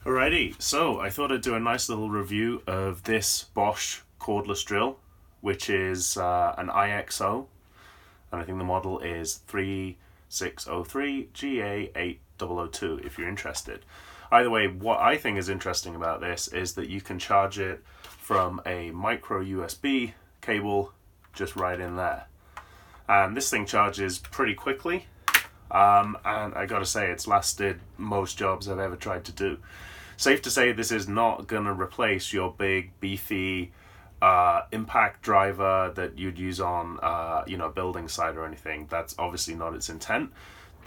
Alrighty, so I thought I'd do a nice little review of this Bosch cordless drill, which is an IXO, and I think the model is 3603 GA8002 if you're interested. Either way, what I think is interesting about this is that you can charge it from a micro USB cable just right in there. And this thing charges pretty quickly, and I gotta say it's lasted most jobs I've ever tried to do. Safe to say this is not gonna replace your big beefy impact driver that you'd use on building site or anything. That's obviously not its intent.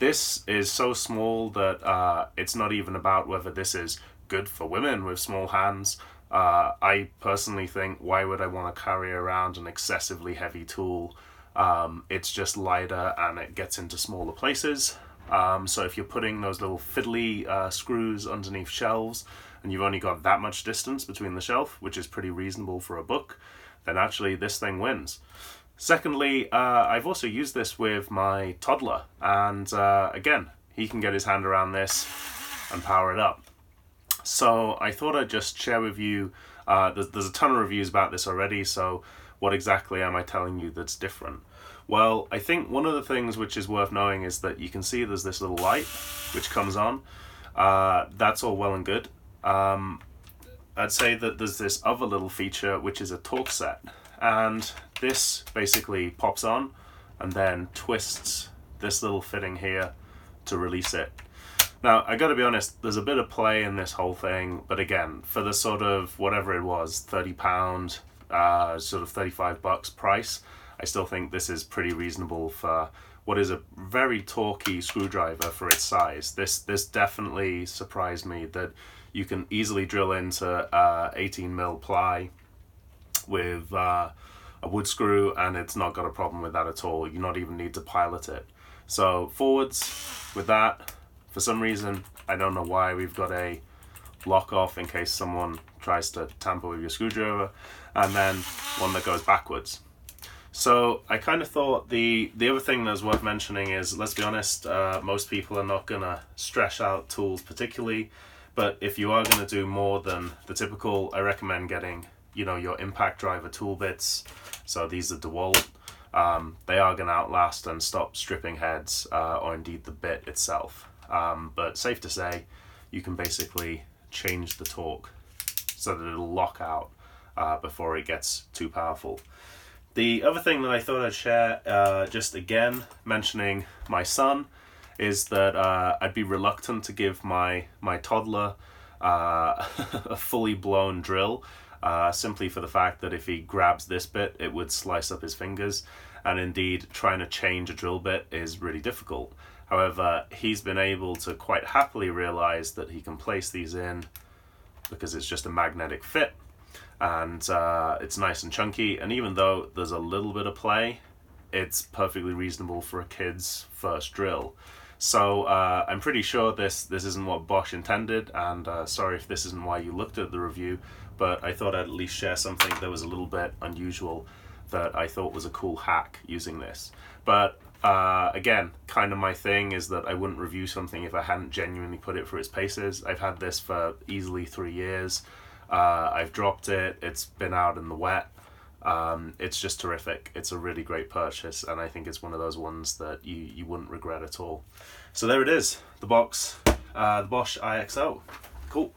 This is so small that it's not even about whether this is good for women with small hands. I personally think, why would I want to carry around an excessively heavy tool? It's just lighter and it gets into smaller places. So if you're putting those little fiddly screws underneath shelves and you've only got that much distance between the shelf, which is pretty reasonable for a book, then actually this thing wins. Secondly, I've also used this with my toddler, and again, he can get his hand around this and power it up. So I thought I'd just share with you, there's a ton of reviews about this already, so what exactly am I telling you that's different? Well, I think one of the things which is worth knowing is that you can see there's this little light which comes on. That's all well and good. I'd say that there's this other little feature which is a torque set, and this basically pops on and then twists this little fitting here to release it. Now, I gotta be honest, there's a bit of play in this whole thing, but again, for the sort of, whatever it was, £30, sort of $35 price, I still think this is pretty reasonable for what is a very torquey screwdriver for its size. This definitely surprised me that you can easily drill into 18mm ply with a wood screw, and it's not got a problem with that at all. You not even need to pilot it. So forwards with that. For some reason, I don't know why, we've got a lock off in case someone tries to tamper with your screwdriver, and then one that goes backwards. So I kind of thought the other thing that's worth mentioning is, let's be honest, most people are not going to stretch out tools particularly, but if you are going to do more than the typical, I recommend getting your impact driver tool bits. So these are DeWalt. They are going to outlast and stop stripping heads, or indeed the bit itself. But safe to say, you can basically change the torque so that it'll lock out before it gets too powerful. The other thing that I thought I'd share, just again mentioning my son, is that I'd be reluctant to give my toddler a fully blown drill, simply for the fact that if he grabs this bit, it would slice up his fingers, and indeed trying to change a drill bit is really difficult. However, he's been able to quite happily realize that he can place these in because it's just a magnetic fit, and it's nice and chunky, and even though there's a little bit of play, it's perfectly reasonable for a kid's first drill. So I'm pretty sure this isn't what Bosch intended, and sorry if this isn't why you looked at the review, but I thought I'd at least share something that was a little bit unusual that I thought was a cool hack using this. But again, kind of my thing is that I wouldn't review something if I hadn't genuinely put it through its paces. I've had this for easily 3 years. I've dropped it. It's been out in the wet. It's just terrific. It's a really great purchase, and I think it's one of those ones that you wouldn't regret at all. So there it is, the Bosch IXO. Cool.